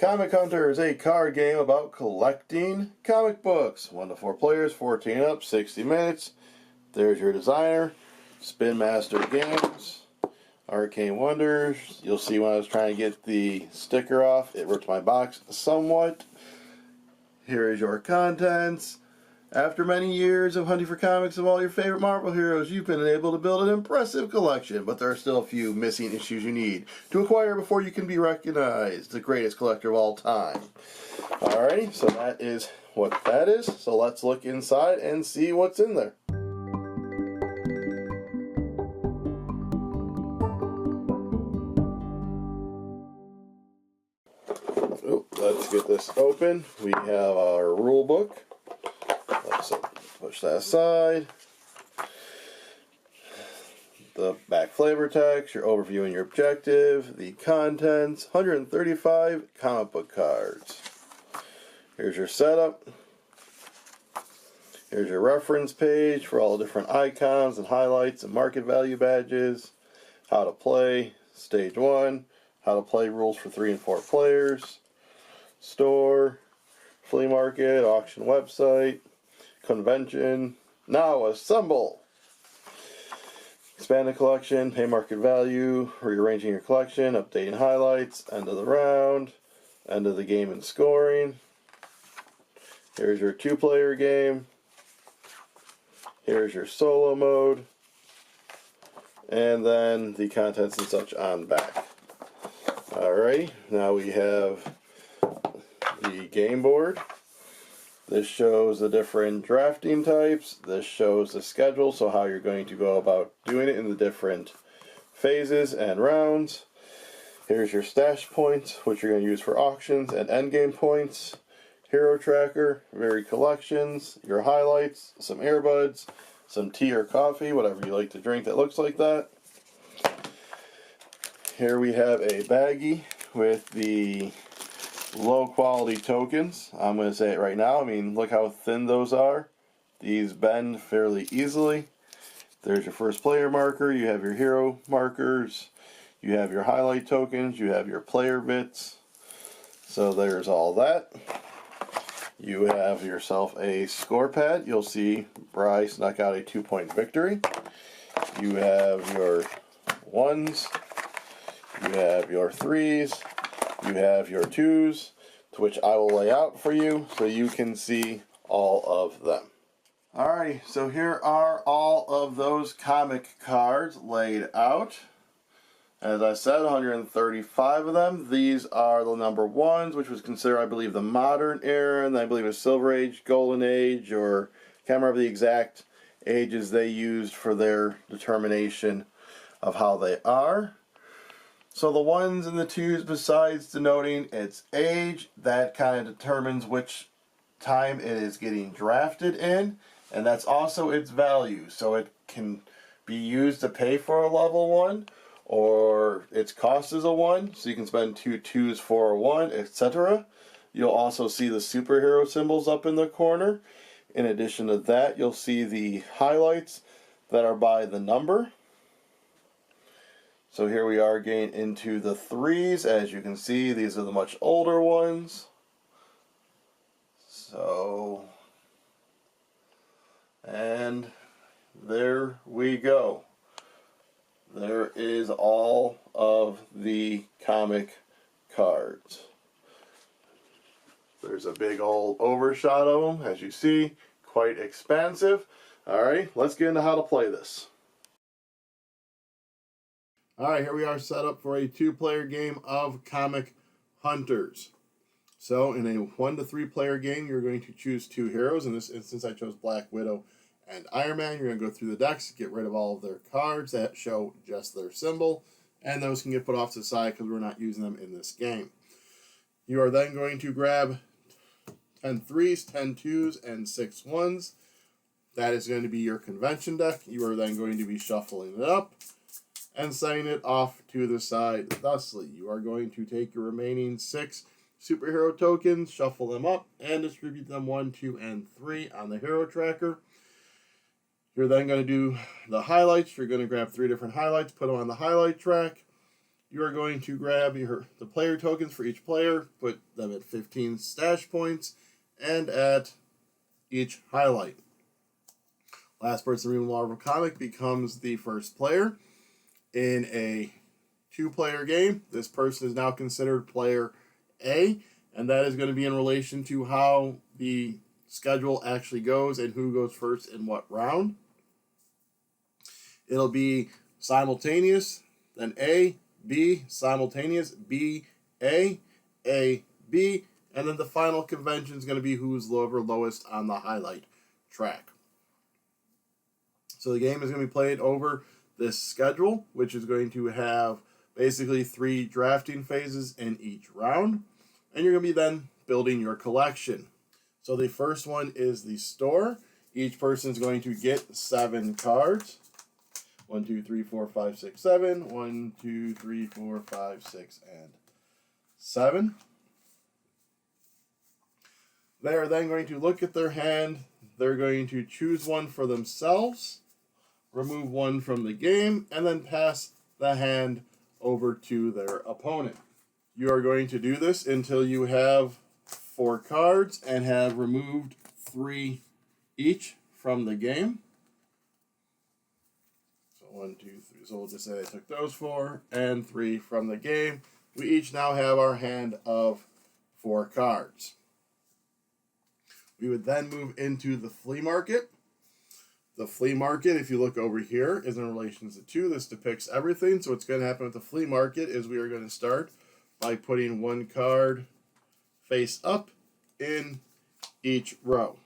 Comic Hunter is a card game about collecting comic books. 1 to 4 players, 14 up, 60 minutes. There's your designer. Spin Master Games. Arcane Wonders. You'll see when I was trying to get the sticker off, it ripped my box somewhat. Here is your contents. After many years of hunting for comics of all your favorite Marvel heroes, you've been able to build an impressive collection, but there are still a few missing issues you need to acquire before you can be recognized the greatest collector of all time. Alrighty, so that is what that is. So let's look inside and see what's in there. Let's get this open. We have our rule book. Let's push that aside. The back flavor text, your overview and your objective, the contents, 135 comic book cards. Here's your setup. Here's your reference page for all the different icons and highlights and market value badges. How to play, stage 1. How to play rules for 3 and 4 players. Store, flea market, auction website, convention. Now assemble. Expand the collection, pay market value, rearranging your collection, updating highlights, end of the round, end of the game and scoring. Here's your 2-player game. Here's your solo mode. And then the contents and such on back. Alrighty, now we have the game board. This shows the different drafting types. This shows the schedule, so how you're going to go about doing it in the different phases and rounds. Here's your stash points, which you're going to use for auctions and endgame points. Hero tracker, varied collections, your highlights, some earbuds, some tea or coffee, whatever you like to drink that looks like that. Here we have a baggie with the low quality tokens. I'm going to say it right now. I mean, look how thin those are. These bend fairly easily. There's your first player marker. You have your hero markers. You have your highlight tokens. You have your player bits. So there's all that. You have yourself a score pad. You'll see Bry snuck out a 2-point victory. You have your 1s. You have your 3s. You have your 2s, to which I will lay out for you so you can see all of them. Alrighty, so here are all of those comic cards laid out. As I said, 135 of them. These are the number 1s, which was considered, I believe, the modern era, and I believe a Silver Age, Golden Age, or can't remember the exact ages they used for their determination of how they are. So the 1s and the 2s, besides denoting its age, that kind of determines which time it is getting drafted in, and that's also its value. So it can be used to pay for a level 1, or its cost is a 1, so you can spend 2 2s for a 1, etc. You'll also see the superhero symbols up in the corner. In addition to that, you'll see the highlights that are by the number. So here we are getting into the 3s. As you can see, these are the much older ones. So, and there we go. There is all of the comic cards. There's a big old overshot of them, as you see, quite expansive. Alright, let's get into how to play this. Alright, here we are set up for a 2-player game of Comic Hunters. So, in a 1 to 3 player game, you're going to choose 2 heroes. In this instance, I chose Black Widow and Iron Man. You're going to go through the decks, get rid of all of their cards that show just their symbol, and those can get put off to the side because we're not using them in this game. You are then going to grab 10 3s, 10 2s, and 6 1s. That is going to be your convention deck. You are then going to be shuffling it up and setting it off to the side thusly. You are going to take your remaining 6 superhero tokens, shuffle them up, and distribute them 1, 2, and 3 on the hero tracker. You're then going to do the highlights. You're going to grab 3 different highlights, put them on the highlight track. you are going to grab the player tokens for each player, put them at 15 stash points, and at each highlight. Last person to remove Marvel comic becomes the first player. In a 2-player game, this person is now considered player A, and that is going to be in relation to how the schedule actually goes and who goes first in what round. It'll be simultaneous, then A, B, simultaneous, B, A, B, and then the final convention is going to be who's lowest on the highlight track. So the game is going to be played over this schedule, which is going to have basically 3 drafting phases in each round, and you're going to be then building your collection. So the first one is the store. Each person is going to get 7 cards. 1, 2, 3, 4, 5, 6, 7. 1, 2, 3, 4, 5, 6, and 7. They are then going to look at their hand. They're going to choose one for themselves, remove one from the game, and then pass the hand over to their opponent. You are going to do this until you have 4 cards and have removed 3 each from the game. So 1, 2, 3. So we'll just say I took those 4 and 3 from the game. We each now have our hand of 4 cards. We would then move into the flea market. The flea market, if you look over here, is in relation to 2. This depicts everything. So what's going to happen with the flea market is we are going to start by putting 1 card face up in each row.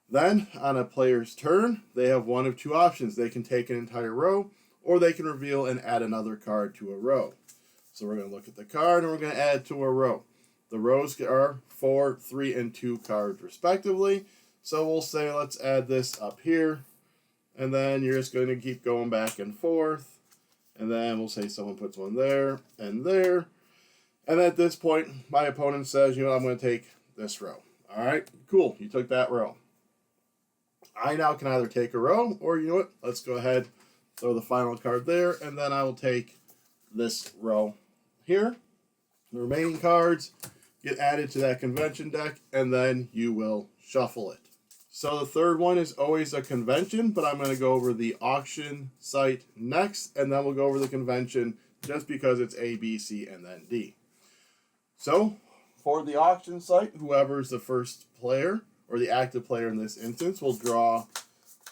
Then, on a player's turn, they have one of 2 options. They can take an entire row, or they can reveal and add another card to a row. So we're going to look at the card, and we're going to add it to a row. The rows are 4, 3, and 2 cards, respectively. So we'll say, let's add this up here, and then you're just going to keep going back and forth, and then we'll say someone puts one there, and at this point, my opponent says, you know, I'm going to take this row. All right, cool, you took that row. I now can either take a row, or you know what, let's go ahead, throw the final card there, and then I will take this row here. The remaining cards get added to that convention deck, and then you will shuffle it. So the third one is always a convention, but I'm going to go over the auction site next, and then we'll go over the convention just because it's A, B, C, and then D. So for the auction site, whoever is the first player, or the active player in this instance, will draw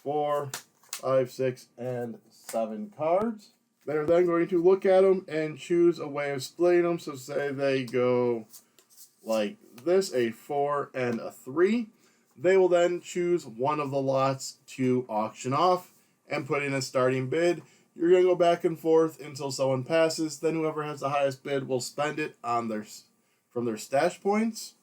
4, 5, 6, and 7 cards. They're then going to look at them and choose a way of splitting them. So say they go like this, a 4 and a 3. They will then choose one of the lots to auction off and put in a starting bid. You're going to go back and forth until someone passes. Then whoever has the highest bid will spend it on from their stash points.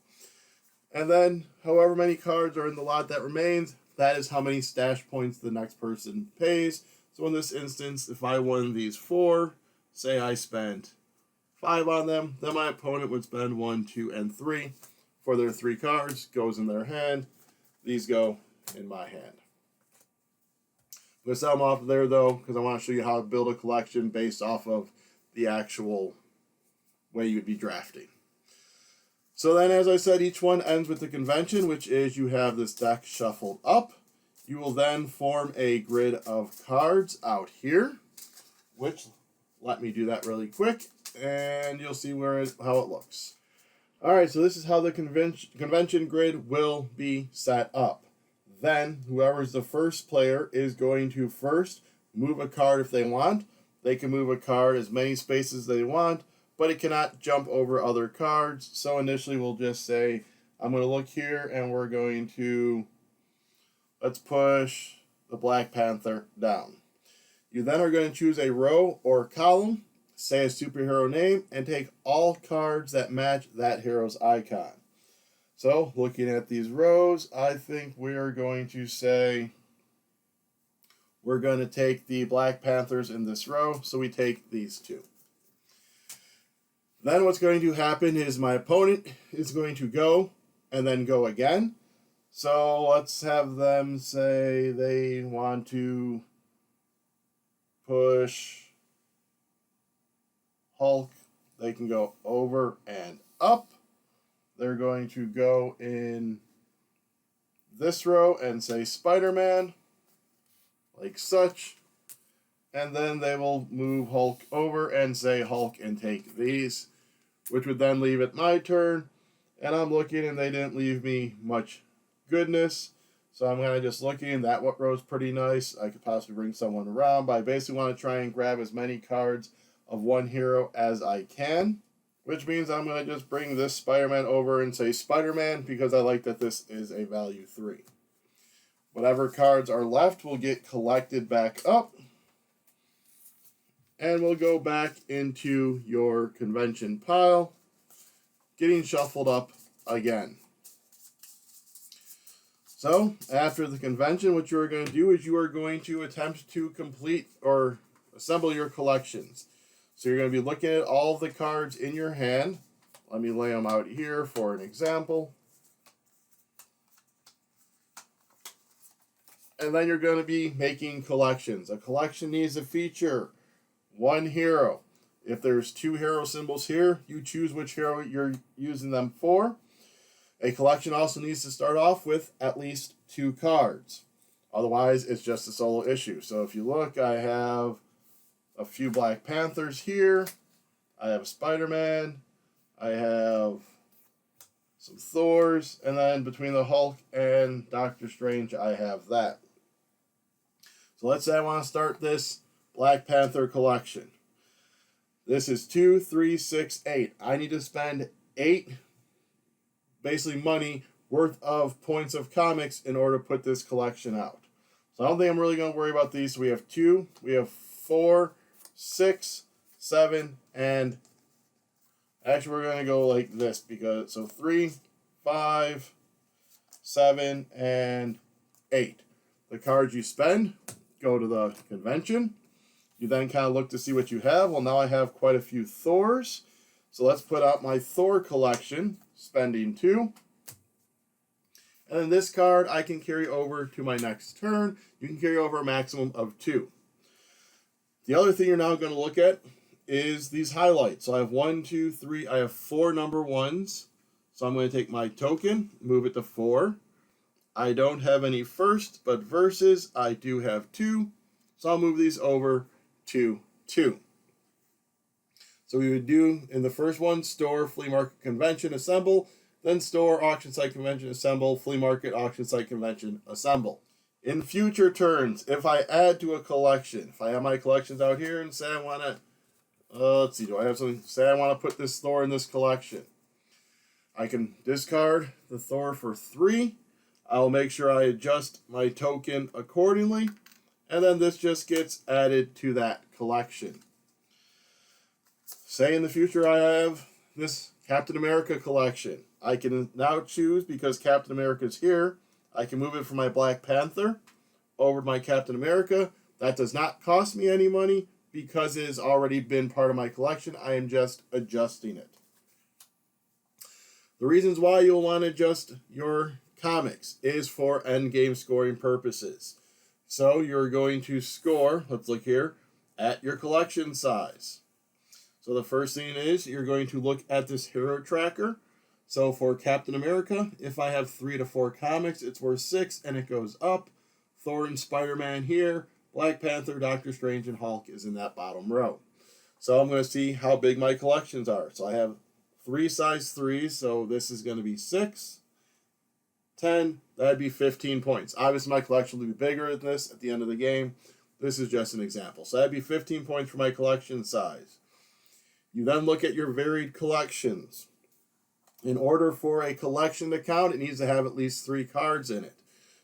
And then however many cards are in the lot that remains, that is how many stash points the next person pays. So in this instance, if I won these 4, say I spent 5 on them, then my opponent would spend 1, 2, and 3 for their 3 cards. Goes in their hand. These go in my hand. I'm going to set them off there, though, because I want to show you how to build a collection based off of the actual way you would be drafting. So then, as I said, each one ends with the convention, which is you have this deck shuffled up. You will then form a grid of cards out here, which, let me do that really quick, and you'll see how it looks. All right, so this is how the convention grid will be set up. Then, whoever's the first player is going to first move a card if they want. They can move a card as many spaces as they want, but it cannot jump over other cards. So initially, we'll just say, I'm going to look here, and we're going to, let's push the Black Panther down. You then are going to choose a row or column, say a superhero name, and take all cards that match that hero's icon. So, looking at these rows, I think we are going to say we're going to take the Black Panthers in this row, so we take these 2. Then what's going to happen is my opponent is going to go and then go again. So let's have them say they want to push Hulk, they can go over and up. They're going to go in this row and say Spider-Man, like such. And then they will move Hulk over and say Hulk and take these, which would then leave it my turn. And I'm looking and they didn't leave me much goodness. So I'm kind of just looking. That row's pretty nice. I could possibly bring someone around, but I basically want to try and grab as many cards of one hero as I can, which means I'm going to just bring this Spider-Man over and say Spider-Man because I like that this is a value 3. Whatever cards are left will get collected back up, and we'll go back into your convention pile, getting shuffled up again. So, after the convention, what you are going to do is you are going to attempt to complete or assemble your collections. So you're going to be looking at all the cards in your hand. Let me lay them out here for an example. And then you're going to be making collections. A collection needs to feature one hero. If there's 2 hero symbols here, you choose which hero you're using them for. A collection also needs to start off with at least 2 cards. Otherwise, it's just a solo issue. So if you look, I have a few Black Panthers here. I have Spider-Man. I have some Thors. And then between the Hulk and Doctor Strange, I have that. So let's say I want to start this Black Panther collection. This is 2, 3, 6, 8. I need to spend 8 basically money worth of points of comics in order to put this collection out. So I don't think I'm really going to worry about these. So we have 2, we have 4, 6, 7, and actually we're going to go like this because so 3, 5, 7, and 8. The cards you spend go to the convention. You then kind of look to see what you have. Well, now I have quite a few Thors. So let's put out my Thor collection, spending 2. And then this card I can carry over to my next turn. You can carry over a maximum of 2. The other thing you're now going to look at is these highlights. So I have 1, 2, 3. I have 4 number 1s. So I'm going to take my token, move it to 4. I don't have any first, but versus I do have 2. So I'll move these over to 2. So we would do in the first one, store, flea market, convention, assemble. Then store, auction site, convention, assemble, flea market, auction site, convention, assemble. In future turns, if I add to a collection, if I have my collections out here and say I want to, let's see, do I have something? Say I want to put this Thor in this collection. I can discard the Thor for 3. I'll make sure I adjust my token accordingly. And then this just gets added to that collection. Say in the future I have this Captain America collection. I can now choose, because Captain America is here, I can move it from my Black Panther over to my Captain America. That does not cost me any money because it has already been part of my collection. I am just adjusting it. The reasons why you'll want to adjust your comics is for endgame scoring purposes. So you're going to score, let's look here, at your collection size. So the first thing is you're going to look at this hero tracker. So for Captain America, if I have 3 to 4 comics, it's worth 6 and it goes up. Thor and Spider-Man here. Black Panther, Doctor Strange, and Hulk is in that bottom row. So I'm going to see how big my collections are. So I have 3 size 3s, so this is going to be 6, 10, that'd be 15 points. Obviously my collection will be bigger than this at the end of the game. This is just an example. So that'd be 15 points for my collection size. You then look at your varied collections. In order for a collection to count, it needs to have at least 3 cards in it.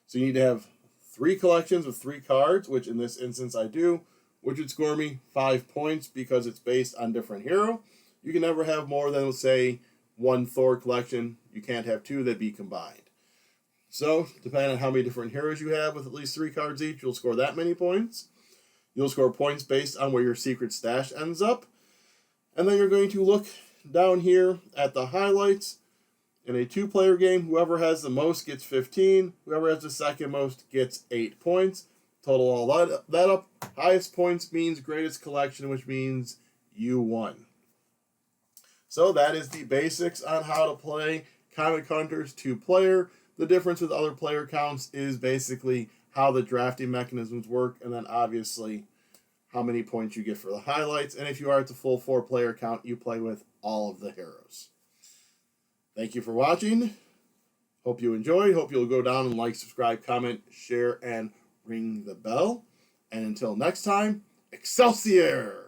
So you need to have 3 collections with 3 cards, which in this instance I do, which would score me 5 points because it's based on different hero. You can never have more than, let's say, 1 Thor collection. You can't have 2 that be combined. So, depending on how many different heroes you have with at least 3 cards each, you'll score that many points. You'll score points based on where your secret stash ends up. And then you're going to look down here at the highlights. In a 2-player game, whoever has the most gets 15. Whoever has the second most gets 8 points. Total all that up. Highest points means greatest collection, which means you won. So that is the basics on how to play Comic Hunters 2-player. The difference with other player counts is basically how the drafting mechanisms work, and then obviously how many points you get for the highlights. And if you are at the full 4-player count, you play with all of the heroes. Thank you for watching. Hope you enjoyed. Hope you'll go down and like, subscribe, comment, share, and ring the bell. And until next time, Excelsior!